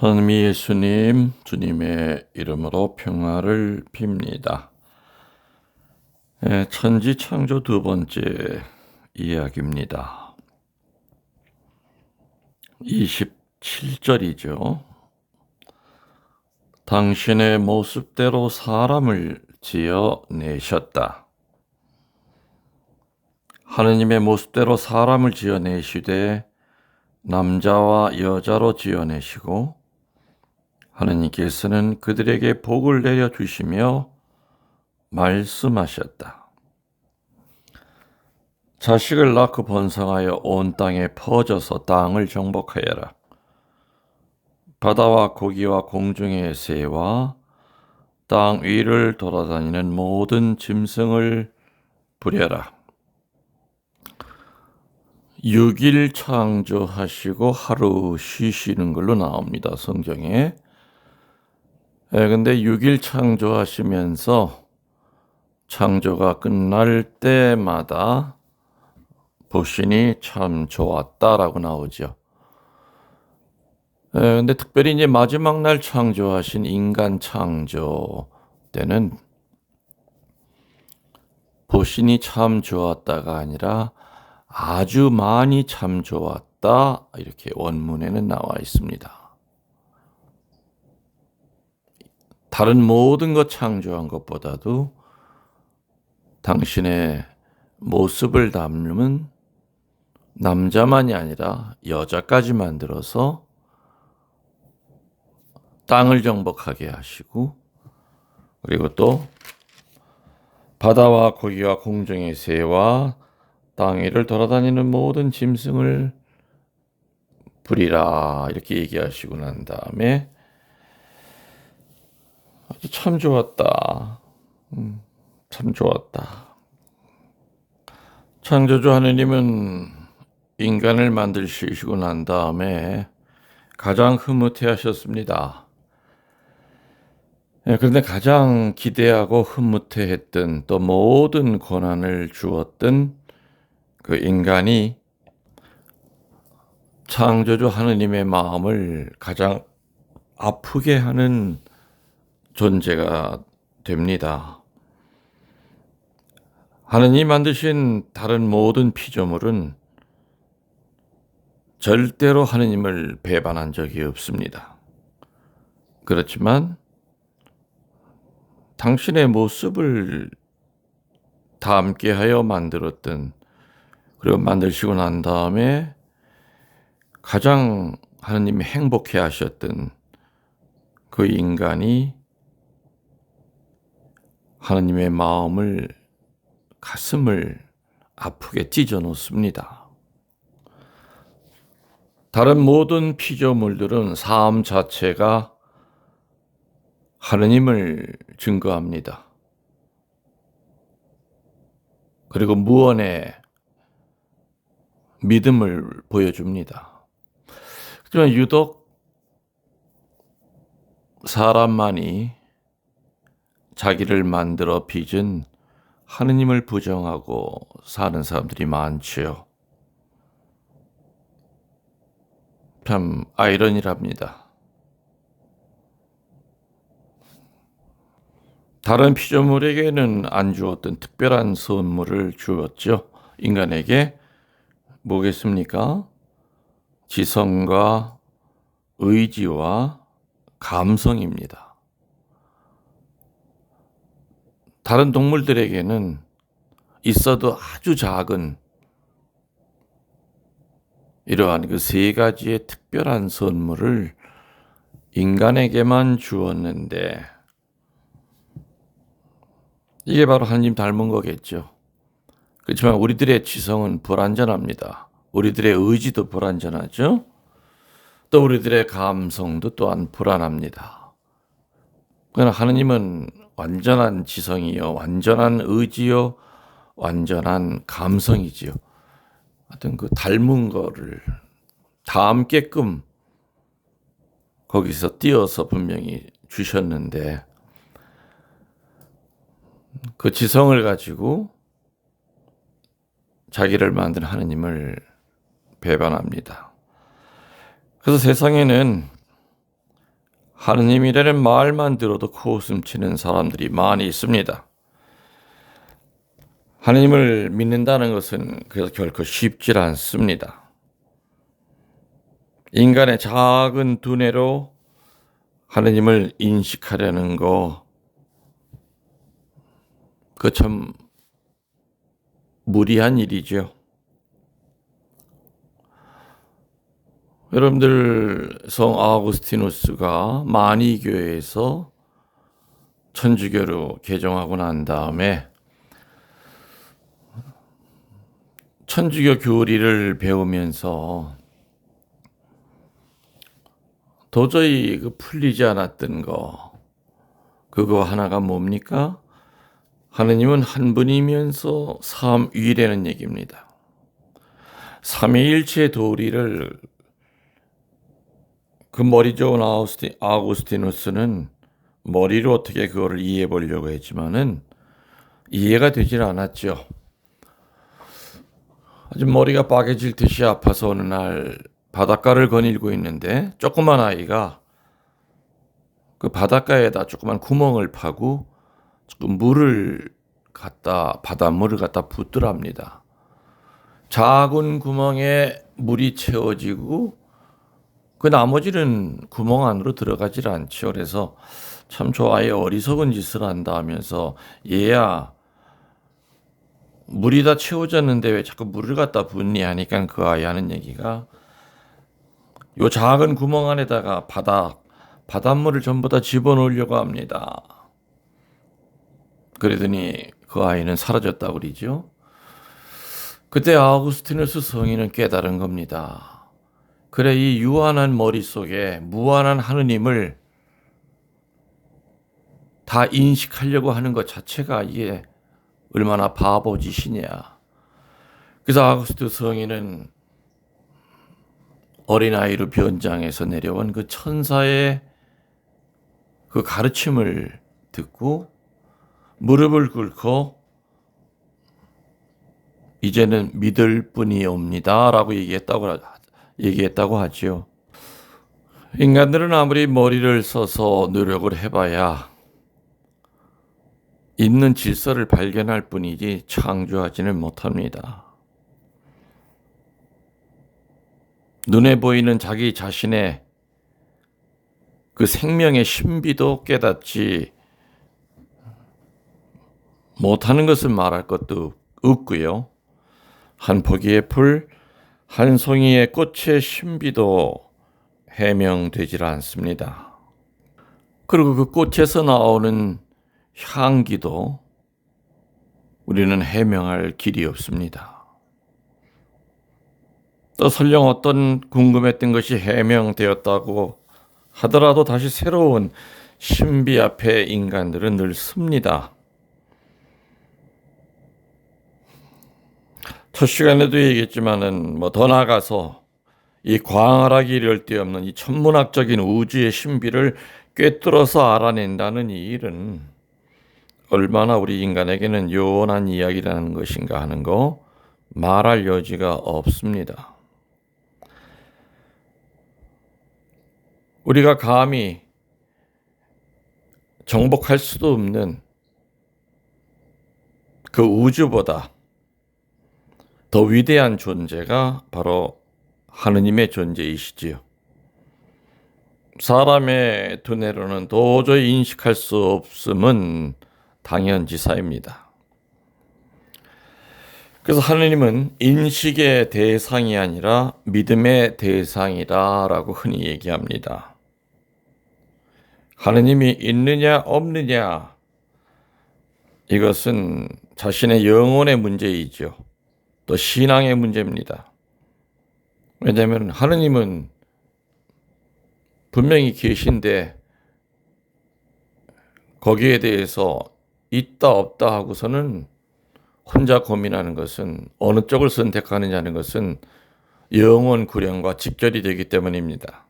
선미 예수님, 주님의 이름으로 평화를 빕니다. 천지 창조 두 번째 이야기입니다. 27절이죠. 당신의 모습대로 사람을 지어 내셨다. 하느님의 모습대로 사람을 지어 내시되 남자와 여자로 지어 내시고 하느님께서는 그들에게 복을 내려 주시며 말씀하셨다. 자식을 낳고 번성하여 온 땅에 퍼져서 땅을 정복하여라. 바다와 고기와 공중의 새와 땅 위를 돌아다니는 모든 짐승을 부려라. 6일 창조하시고 하루 쉬시는 걸로 나옵니다, 성경에. 근데 6일 창조하시면서 창조가 끝날 때마다 보시니 참 좋았다라고 나오죠. 근데 특별히 이제 마지막 날 창조하신 인간 창조 때는 보시니 참 좋았다가 아니라 아주 많이 참 좋았다, 이렇게 원문에는 나와 있습니다. 다른 모든 것 창조한 것보다도 당신의 모습을 담는 남자만이 아니라 여자까지 만들어서 땅을 정복하게 하시고, 그리고 또 바다와 고기와 공중의 새와 땅 위를 돌아다니는 모든 짐승을 부리라, 이렇게 얘기하시고 난 다음에 아주 참 좋았다. 참 좋았다. 창조주 하느님은 인간을 만드시고 난 다음에 가장 흐뭇해 하셨습니다. 그런데 가장 기대하고 흐뭇해 했던, 또 모든 고난을 주었던 그 인간이 창조주 하느님의 마음을 가장 아프게 하는 존재가 됩니다. 하느님이 만드신 다른 모든 피조물은 절대로 하느님을 배반한 적이 없습니다. 그렇지만 당신의 모습을 닮게 만들었던, 그리고 만드시고 난 다음에 가장 하느님이 행복해 하셨던 그 인간이 하느님의 마음을, 가슴을 아프게 찢어 놓습니다. 다른 모든 피조물들은 삶 자체가 하느님을 증거합니다. 그리고 무언의 믿음을 보여줍니다. 하지만 유독 사람만이 자기를 만들어 빚은 하느님을 부정하고 사는 사람들이 많지요. 참 아이러니랍니다. 다른 피조물에게는 안 주었던 특별한 선물을 주었죠. 인간에게 뭐겠습니까? 지성과 의지와 감성입니다. 다른 동물들에게는 있어도 아주 작은 이러한 그 세 가지의 특별한 선물을 인간에게만 주었는데, 이게 바로 하나님 닮은 거겠죠. 그렇지만 우리들의 지성은 불완전합니다. 우리들의 의지도 불완전하죠. 또 우리들의 감성도 또한 불안합니다. 그러나 하느님은 완전한 지성이요, 완전한 의지요, 완전한 감성이지요. 하여튼 그 닮은 거를 닮게끔 거기서 띄어서 분명히 주셨는데, 그 지성을 가지고 자기를 만든 하느님을 배반합니다. 그래서 세상에는 하느님이라는 말만 들어도 코웃음 치는 사람들이 많이 있습니다. 하느님을 믿는다는 것은 그래서 결코 쉽지 않습니다. 인간의 작은 두뇌로 하느님을 인식하려는 거, 그 참 무리한 일이죠. 여러분들 성 아우구스티누스가 마니교회에서 천주교로 개종하고 난 다음에 천주교 교리를 배우면서 도저히 풀리지 않았던 그거 하나가 뭡니까? 하느님은 한 분이면서 삼위라는 얘기입니다. 삼위일체의 도리를 그 머리 좋은 아우구스티누스는 머리로 어떻게 그거를 이해해 보려고 했지만은 이해가 되질 않았죠. 아주 머리가 빠개질 듯이 아파서 어느 날 바닷가를 거닐고 있는데 조그만 아이가 그 바닷가에다 조그만 구멍을 파고 조금 바닷물을 갖다 붓더랍니다. 작은 구멍에 물이 채워지고 그 나머지는 구멍 안으로 들어가질 않죠. 그래서 참 저 아이 어리석은 짓을 한다 하면서 얘야 물이 다 채워졌는데 왜 자꾸 물을 갖다 붓니 하니까 그 아이 하는 얘기가 요 작은 구멍 안에다가 바닷물을 전부 다 집어넣으려고 합니다. 그러더니 그 아이는 사라졌다고 그러죠. 그때 아우구스티누스 성인은 깨달은 겁니다. 그래, 이 유한한 머릿속에 무한한 하느님을 다 인식하려고 하는 것 자체가 이게 얼마나 바보짓이냐. 그래서 아우구스티누스 성인은 어린아이로 변장해서 내려온 그 천사의 그 가르침을 듣고 무릎을 꿇고 이제는 믿을 뿐이옵니다 라고 얘기했다고 하죠. 인간들은 아무리 머리를 써서 노력을 해봐야 있는 질서를 발견할 뿐이지 창조하지는 못합니다. 눈에 보이는 자기 자신의 그 생명의 신비도 깨닫지 못하는 것은 말할 것도 없고요. 한 포기의 풀, 한 송이의 꽃의 신비도 해명되질 않습니다. 그리고 그 꽃에서 나오는 향기도 우리는 해명할 길이 없습니다. 또 설령 어떤 궁금했던 것이 해명되었다고 하더라도 다시 새로운 신비 앞에 인간들은 늘 섭니다. 첫 시간에도 얘기했지만은 더 나아가서 이 광활하기 이를 데 없는 이 천문학적인 우주의 신비를 꿰뚫어서 알아낸다는 이 일은 얼마나 우리 인간에게는 요원한 이야기라는 것인가 하는 거 말할 여지가 없습니다. 우리가 감히 정복할 수도 없는 그 우주보다 더 위대한 존재가 바로 하느님의 존재이시지요. 사람의 두뇌로는 도저히 인식할 수 없음은 당연지사입니다. 그래서 하느님은 인식의 대상이 아니라 믿음의 대상이다라고 흔히 얘기합니다. 하느님이 있느냐 없느냐, 이것은 자신의 영혼의 문제이죠. 또 신앙의 문제입니다. 왜냐하면 하느님은 분명히 계신데 거기에 대해서 있다 없다 하고서는 혼자 고민하는 것은, 어느 쪽을 선택하느냐는 것은 영혼 구령과 직결이 되기 때문입니다.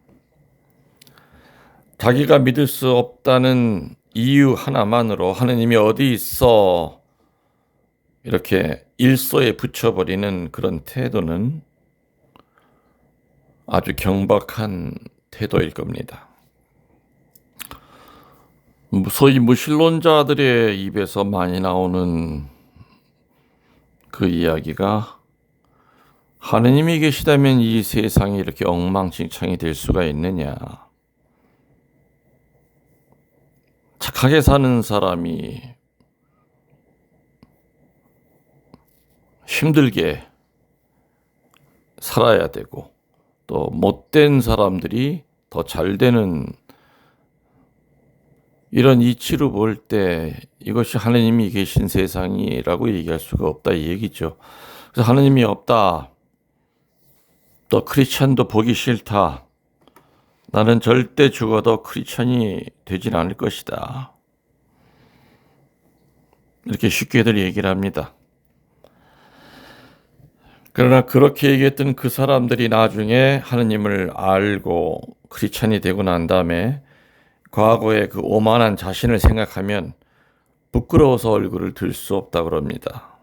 자기가 믿을 수 없다는 이유 하나만으로 하느님이 어디 있어 이렇게 일소에 붙여버리는 그런 태도는 아주 경박한 태도일 겁니다. 소위 무신론자들의 입에서 많이 나오는 그 이야기가 하느님이 계시다면 이 세상이 이렇게 엉망진창이 될 수가 있느냐. 착하게 사는 사람이 힘들게 살아야 되고 또 못된 사람들이 더 잘 되는 이런 이치로 볼 때 이것이 하느님이 계신 세상이라고 얘기할 수가 없다 이 얘기죠. 그래서 하느님이 없다. 또 크리스찬도 보기 싫다. 나는 절대 죽어도 크리스찬이 되진 않을 것이다. 이렇게 쉽게들 얘기를 합니다. 그러나 그렇게 얘기했던 그 사람들이 나중에 하느님을 알고 크리스찬이 되고 난 다음에 과거의 그 오만한 자신을 생각하면 부끄러워서 얼굴을 들 수 없다 그럽니다.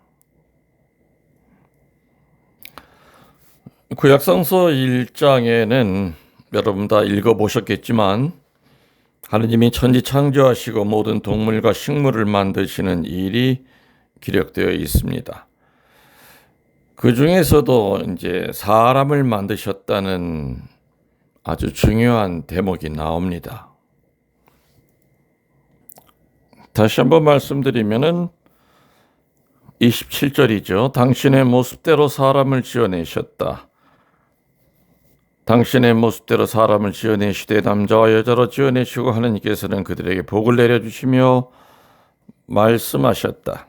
구약성서 1장에는 여러분 다 읽어보셨겠지만 하느님이 천지 창조하시고 모든 동물과 식물을 만드시는 일이 기록되어 있습니다. 그 중에서도 이제 사람을 만드셨다는 아주 중요한 대목이 나옵니다. 다시 한번 말씀드리면은 27절이죠. 당신의 모습대로 사람을 지어내셨다. 당신의 모습대로 사람을 지어내시되 남자와 여자로 지어내시고 하느님께서는 그들에게 복을 내려주시며 말씀하셨다.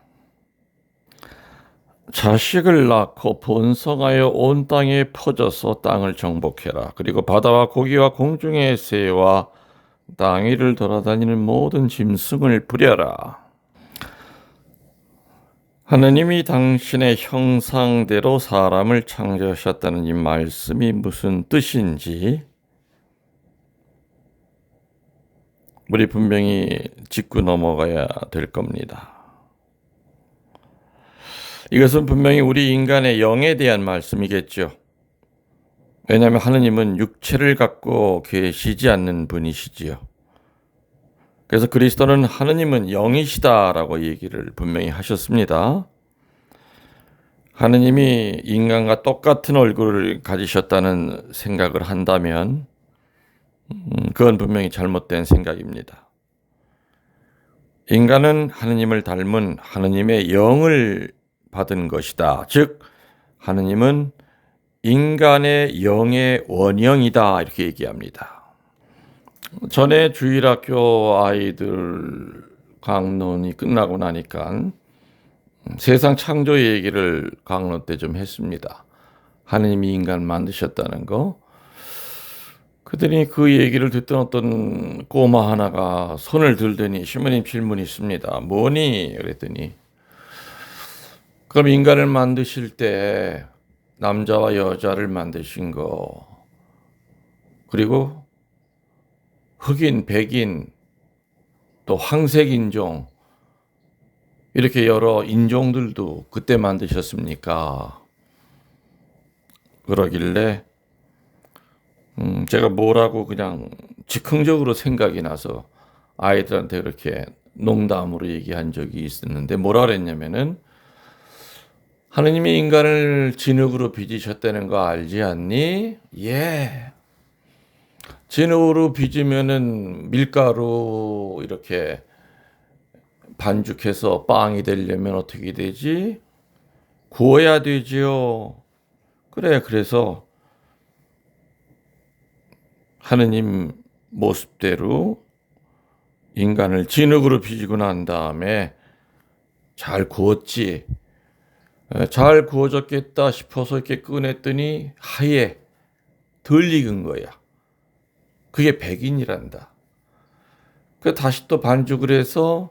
자식을 낳고 번성하여 온 땅에 퍼져서 땅을 정복해라. 그리고 바다와 고기와 공중의 새와 땅 위를 돌아다니는 모든 짐승을 부려라. 하느님이 당신의 형상대로 사람을 창조하셨다는 이 말씀이 무슨 뜻인지 우리 분명히 짚고 넘어가야 될 겁니다. 이것은 분명히 우리 인간의 영에 대한 말씀이겠죠. 왜냐하면 하느님은 육체를 갖고 계시지 않는 분이시지요. 그래서 그리스도는 하느님은 영이시다라고 얘기를 분명히 하셨습니다. 하느님이 인간과 똑같은 얼굴을 가지셨다는 생각을 한다면 그건 분명히 잘못된 생각입니다. 인간은 하느님을 닮은 하느님의 영을 받은 것이다. 즉 하느님은 인간의 영의 원형이다 이렇게 얘기합니다. 전에 주일학교 아이들 강론이 끝나고 나니까 세상 창조 얘기를 강론 때 좀 했습니다. 하느님이 인간을 만드셨다는 거. 그들이 그 얘기를 듣던 어떤 꼬마 하나가 손을 들더니 신부님 질문이 있습니다. 뭐니? 그랬더니 그럼 인간을 만드실 때 남자와 여자를 만드신 거 그리고 흑인, 백인, 또 황색 인종 이렇게 여러 인종들도 그때 만드셨습니까? 그러길래 제가 뭐라고 그냥 즉흥적으로 생각이 나서 아이들한테 그렇게 농담으로 얘기한 적이 있었는데 뭐라 그랬냐면은 하느님이 인간을 진흙으로 빚으셨다는 거 알지 않니? 예. 진흙으로 빚으면은 밀가루 이렇게 반죽해서 빵이 되려면 어떻게 되지? 구워야 되지요. 그래, 그래서 하느님 모습대로 인간을 진흙으로 빚고 난 다음에 잘 구웠지. 잘 구워졌겠다 싶어서 이렇게 꺼냈더니 하얘 덜 익은 거야. 그게 백인이란다. 그 다시 또 반죽을 해서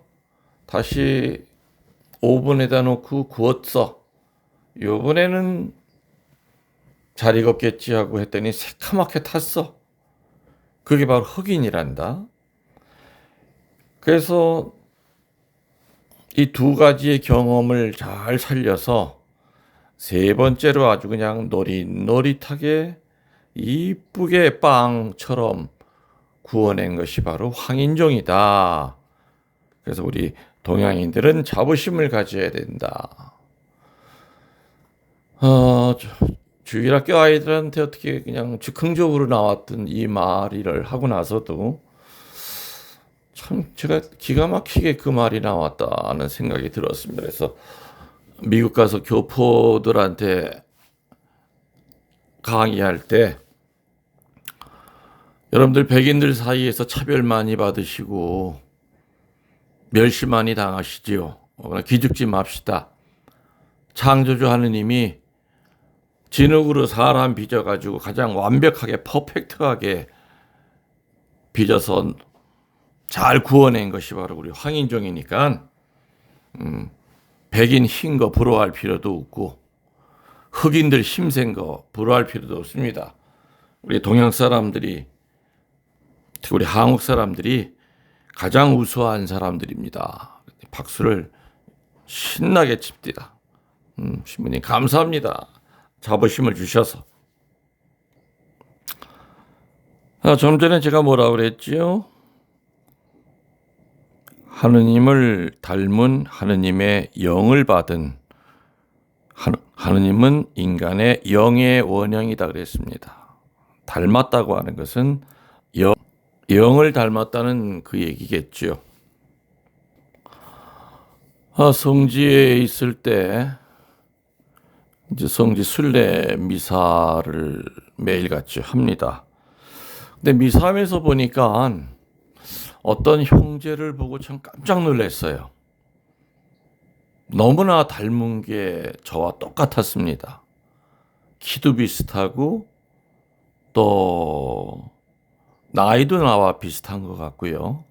다시 오븐에다 놓고 구웠어. 요번에는 잘 익었겠지 하고 했더니 새카맣게 탔어. 그게 바로 흑인이란다. 그래서 이 두 가지의 경험을 잘 살려서 세 번째로 아주 그냥 노릿노릿하게 이쁘게 빵처럼 구워낸 것이 바로 황인종이다. 그래서 우리 동양인들은 자부심을 가져야 된다. 주일학교 아이들한테 어떻게 그냥 즉흥적으로 나왔던 이 말을 하고 나서도 참 제가 기가 막히게 그 말이 나왔다는 생각이 들었습니다. 그래서 미국 가서 교포들한테 강의할 때 여러분들 백인들 사이에서 차별 많이 받으시고 멸시 많이 당하시지요. 기죽지 맙시다. 창조주 하느님이 진흙으로 사람 빚어가지고 가장 완벽하게 퍼펙트하게 빚어서 잘 구워낸 것이 바로 우리 황인종이니까 백인 흰 거 부러워할 필요도 없고 흑인들 힘센 거 부러워할 필요도 없습니다. 우리 동양 사람들이 특히 우리 한국 사람들이 가장 우수한 사람들입니다. 박수를 신나게 칩니다. 신부님 감사합니다. 자부심을 주셔서. 좀 전에 제가 뭐라 그랬지요? 하느님을 닮은 하느님의 영을 받은 하느님은 인간의 영의 원형이다 그랬습니다. 닮았다고 하는 것은 영을 닮았다는 그 얘기겠죠. 성지에 있을 때 이제 성지 순례 미사를 매일같이 합니다. 근데 미사하면서 보니까 어떤 형제를 보고 참 깜짝 놀랐어요. 너무나 닮은 게 저와 똑같았습니다. 키도 비슷하고 또 나이도 나와 비슷한 것 같고요.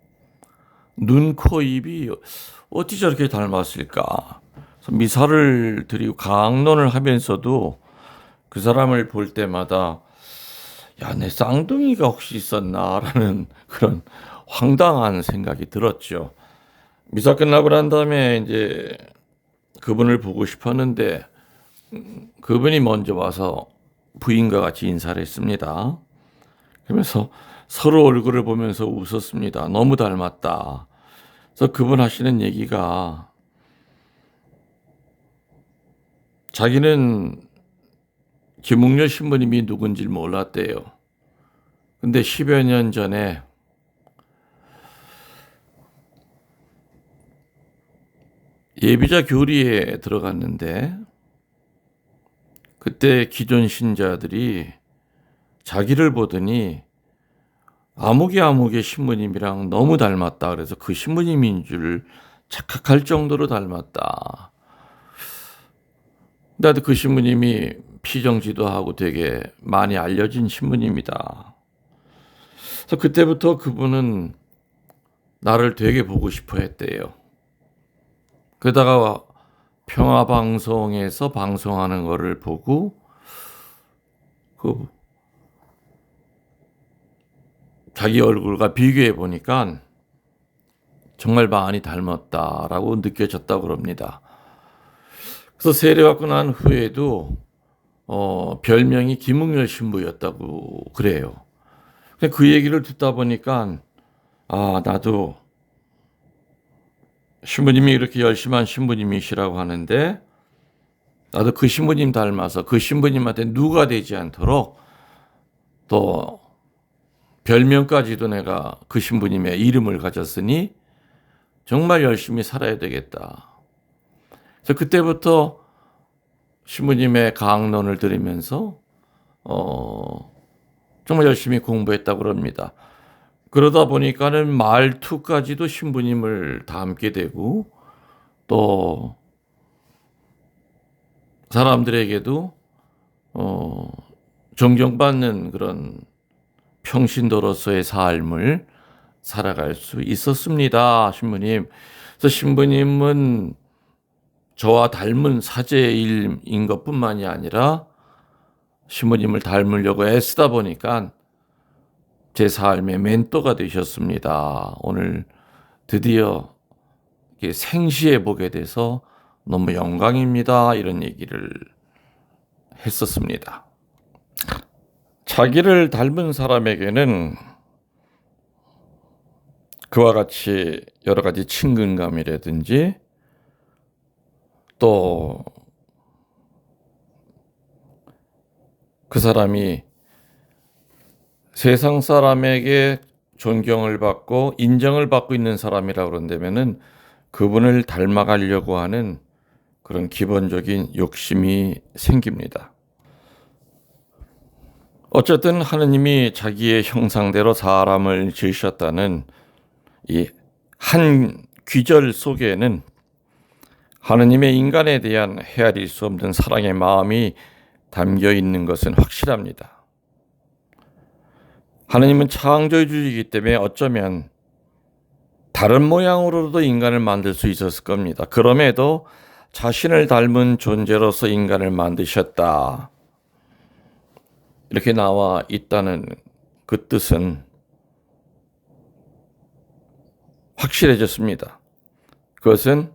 눈, 코, 입이 어찌 저렇게 닮았을까? 미사를 드리고 강론을 하면서도 그 사람을 볼 때마다 야, 내 쌍둥이가 혹시 있었나라는 그런 황당한 생각이 들었죠. 미사 끝나고 난 다음에 이제 그분을 보고 싶었는데 그분이 먼저 와서 부인과 같이 인사를 했습니다. 그러면서 서로 얼굴을 보면서 웃었습니다. 너무 닮았다. 그래서 그분 하시는 얘기가 자기는 김웅렬 신부님이 누군지 몰랐대요. 근데 10여 년 전에 예비자 교리에 들어갔는데 그때 기존 신자들이 자기를 보더니 아무개 신부님이랑 너무 닮았다. 그래서 그 신부님인 줄 착각할 정도로 닮았다. 나도 그 신부님이 피정지도 하고 되게 많이 알려진 신부님이다. 그래서 그때부터 그분은 나를 되게 보고 싶어 했대요. 그러다가 평화방송에서 방송하는 거를 보고 자기 얼굴과 비교해 보니까 정말 많이 닮았다라고 느껴졌다고 그럽니다. 그래서 세례받고 난 후에도 별명이 김웅렬 신부였다고 그래요. 그 얘기를 듣다 보니까 나도 신부님이 이렇게 열심한 신부님이시라고 하는데 나도 그 신부님 닮아서 그 신부님한테 누가 되지 않도록 또 별명까지도 내가 그 신부님의 이름을 가졌으니 정말 열심히 살아야 되겠다. 그래서 그때부터 신부님의 강론을 들으면서 정말 열심히 공부했다고 그럽니다. 그러다 보니까는 말투까지도 신부님을 닮게 되고 또 사람들에게도 존경받는 그런 평신도로서의 삶을 살아갈 수 있었습니다. 신부님. 그래서 신부님은 저와 닮은 사제인 것뿐만이 아니라 신부님을 닮으려고 애쓰다 보니까 제 삶의 멘토가 되셨습니다. 오늘 드디어 생시해 보게 돼서 너무 영광입니다. 이런 얘기를 했었습니다. 자기를 닮은 사람에게는 그와 같이 여러 가지 친근감이라든지 또 그 사람이 세상 사람에게 존경을 받고 인정을 받고 있는 사람이라 그런다면은 그분을 닮아가려고 하는 그런 기본적인 욕심이 생깁니다. 어쨌든 하느님이 자기의 형상대로 사람을 지으셨다는 이 한 귀절 속에는 하느님의 인간에 대한 헤아릴 수 없는 사랑의 마음이 담겨 있는 것은 확실합니다. 하느님은 창조주이기 때문에 어쩌면 다른 모양으로도 인간을 만들 수 있었을 겁니다. 그럼에도 자신을 닮은 존재로서 인간을 만드셨다. 이렇게 나와 있다는 그 뜻은 확실해졌습니다. 그것은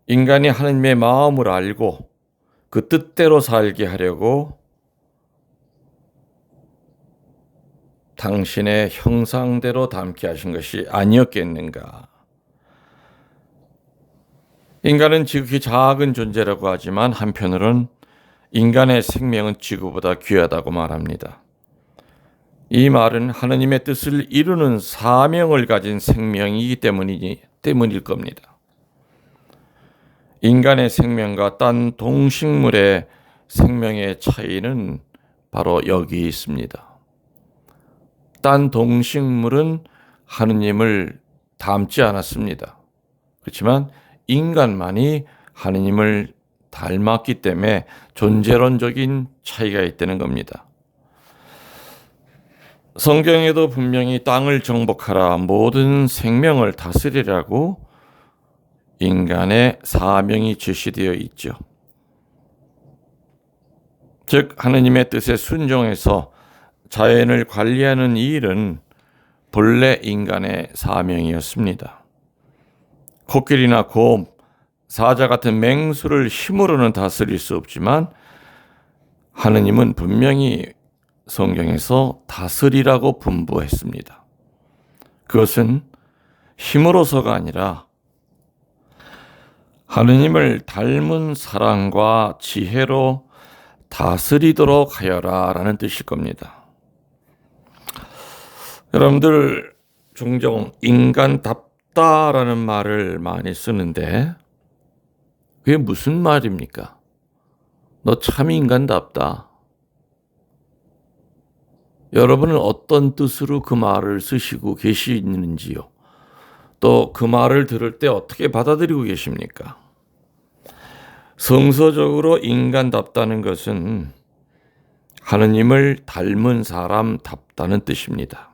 인간이 하느님의 마음을 알고 그 뜻대로 살게 하려고 당신의 형상대로 닮게 하신 것이 아니었겠는가. 인간은 지극히 작은 존재라고 하지만 한편으론 인간의 생명은 지구보다 귀하다고 말합니다. 이 말은 하느님의 뜻을 이루는 사명을 가진 생명이기 때문일 겁니다. 인간의 생명과 딴 동식물의 생명의 차이는 바로 여기 있습니다. 딴 동식물은 하느님을 닮지 않았습니다. 그렇지만 인간만이 하느님을 닮았기 때문에 존재론적인 차이가 있다는 겁니다. 성경에도 분명히 땅을 정복하라, 모든 생명을 다스리라고 인간의 사명이 제시되어 있죠. 즉 하느님의 뜻에 순종해서 자연을 관리하는 이 일은 본래 인간의 사명이었습니다. 코끼리나 곰, 사자 같은 맹수를 힘으로는 다스릴 수 없지만 하느님은 분명히 성경에서 다스리라고 분부했습니다. 그것은 힘으로서가 아니라 하느님을 닮은 사랑과 지혜로 다스리도록 하여라 라는 뜻일 겁니다. 여러분들 종종 인간답다라는 말을 많이 쓰는데 그게 무슨 말입니까? 너 참 인간답다. 여러분은 어떤 뜻으로 그 말을 쓰시고 계시는지요? 또 그 말을 들을 때 어떻게 받아들이고 계십니까? 성서적으로 인간답다는 것은 하느님을 닮은 사람답다는 뜻입니다.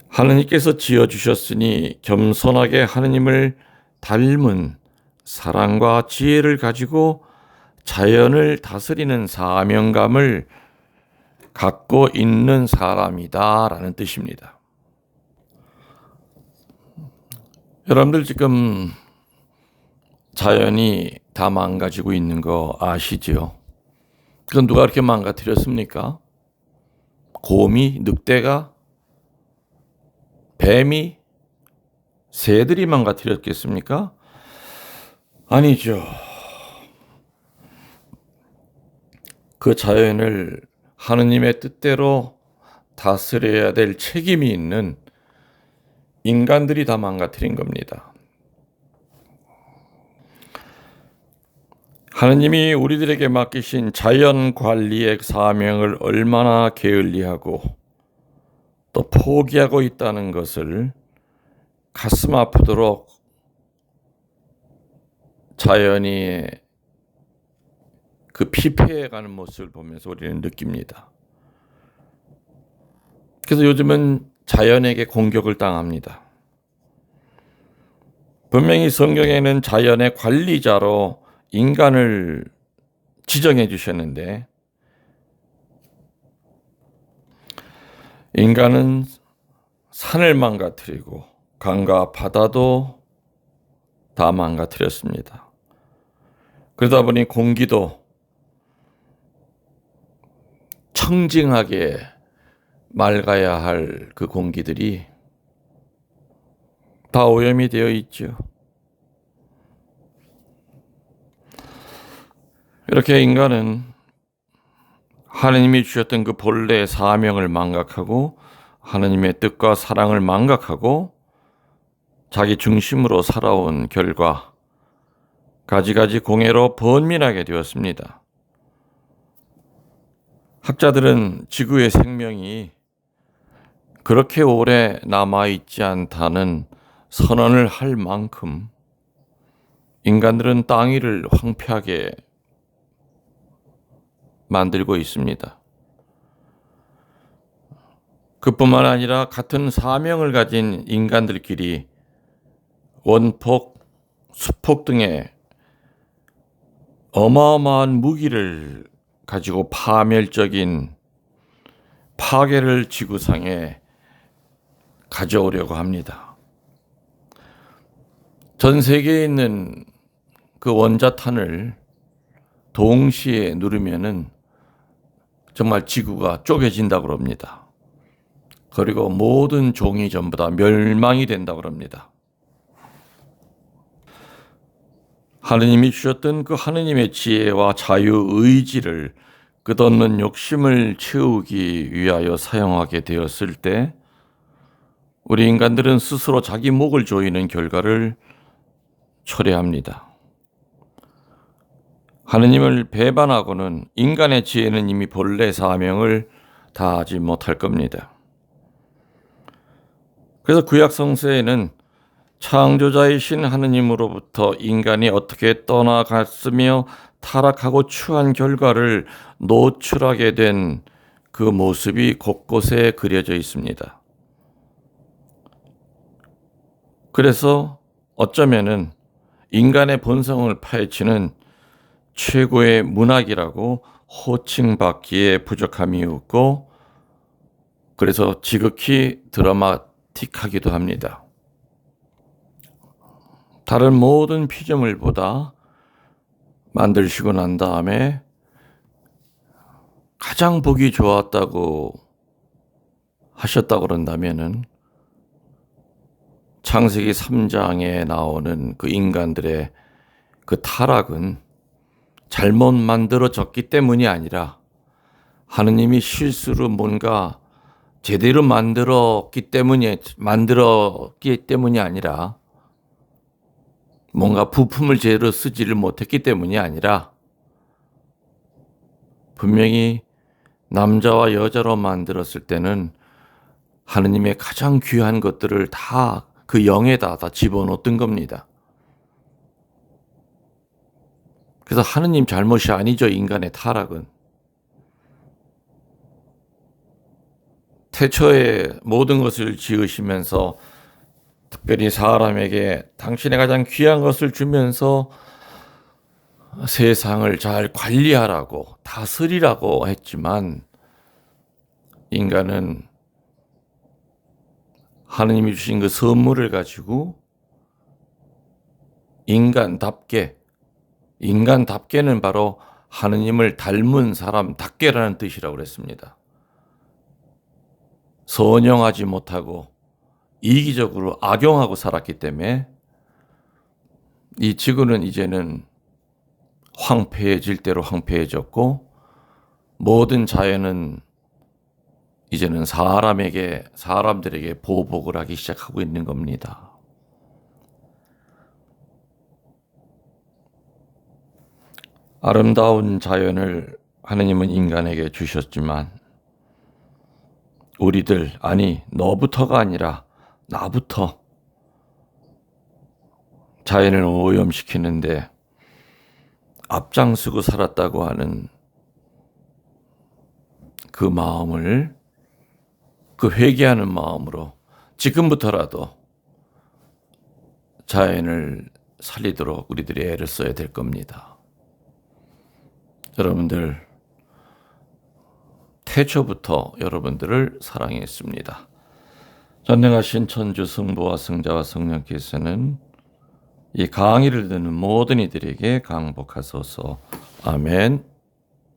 하느님께서 지어주셨으니 겸손하게 하느님을 닮은 사랑과 지혜를 가지고 자연을 다스리는 사명감을 갖고 있는 사람이다라는 뜻입니다. 여러분들 지금 자연이 다 망가지고 있는 거 아시죠? 그건 누가 그렇게 망가뜨렸습니까? 곰이, 늑대가, 뱀이, 새들이 망가뜨렸겠습니까? 아니죠. 그 자연을 하느님의 뜻대로 다스려야 될 책임이 있는 인간들이 다 망가뜨린 겁니다. 하느님이 우리들에게 맡기신 자연 관리의 사명을 얼마나 게을리하고 또 포기하고 있다는 것을 가슴 아프도록 자연이 그 피폐해가는 모습을 보면서 우리는 느낍니다. 그래서 요즘은 자연에게 공격을 당합니다. 분명히 성경에는 자연의 관리자로 인간을 지정해 주셨는데 인간은 산을 망가뜨리고 강과 바다도 다 망가뜨렸습니다. 그러다 보니 공기도 청징하게 맑아야 할 그 공기들이 다 오염이 되어 있죠. 이렇게 인간은 하느님이 주셨던 그 본래의 사명을 망각하고 하느님의 뜻과 사랑을 망각하고 자기 중심으로 살아온 결과 가지가지 공해로 번민하게 되었습니다. 학자들은 지구의 생명이 그렇게 오래 남아있지 않다는 선언을 할 만큼 인간들은 땅 위를 황폐하게 만들고 있습니다. 그뿐만 아니라 같은 사명을 가진 인간들끼리 원폭, 수폭 등의 어마어마한 무기를 가지고 파멸적인 파괴를 지구상에 가져오려고 합니다. 전 세계에 있는 그 원자탄을 동시에 누르면은 정말 지구가 쪼개진다고 그럽니다. 그리고 모든 종이 전부 다 멸망이 된다고 그럽니다. 하느님이 주셨던 그 하느님의 지혜와 자유의지를 끝없는 욕심을 채우기 위하여 사용하게 되었을 때 우리 인간들은 스스로 자기 목을 조이는 결과를 초래합니다. 하느님을 배반하고는 인간의 지혜는 이미 본래 사명을 다하지 못할 겁니다. 그래서 구약 성서에는 창조자이신 하느님으로부터 인간이 어떻게 떠나갔으며 타락하고 추한 결과를 노출하게 된 그 모습이 곳곳에 그려져 있습니다. 그래서 어쩌면은 인간의 본성을 파헤치는 최고의 문학이라고 호칭받기에 부족함이 없고 그래서 지극히 드라마틱하기도 합니다. 다른 모든 피조물보다 만드시고 난 다음에 가장 보기 좋았다고 하셨다고 그런다면은 창세기 3장에 나오는 그 인간들의 그 타락은 잘못 만들어졌기 때문이 아니라 하느님이 실수로 뭔가 제대로 만들었기 때문이 아니라 뭔가 부품을 제대로 쓰지를 못했기 때문이 아니라 분명히 남자와 여자로 만들었을 때는 하느님의 가장 귀한 것들을 다 그 영에다 다 집어넣었던 겁니다. 그래서 하느님 잘못이 아니죠. 인간의 타락은. 태초에 모든 것을 지으시면서 특별히 사람에게 당신의 가장 귀한 것을 주면서 세상을 잘 관리하라고 다스리라고 했지만 인간은 하느님이 주신 그 선물을 가지고 인간답게는 바로 하느님을 닮은 사람답게라는 뜻이라고 그랬습니다. 선영하지 못하고 이기적으로 악용하고 살았기 때문에 이 지구는 이제는 황폐해질 대로 황폐해졌고 모든 자연은 이제는 사람들에게 보복을 하기 시작하고 있는 겁니다. 아름다운 자연을 하느님은 인간에게 주셨지만 너부터가 아니라 나부터 자연을 오염시키는데 앞장서고 살았다고 하는 그 마음을 그 회개하는 마음으로 지금부터라도 자연을 살리도록 우리들이 애를 써야 될 겁니다. 여러분들 태초부터 여러분들을 사랑했습니다. 전능하신 천주 성부와 성자와 성령께서는 이 강의를 듣는 모든 이들에게 강복하소서. 아멘.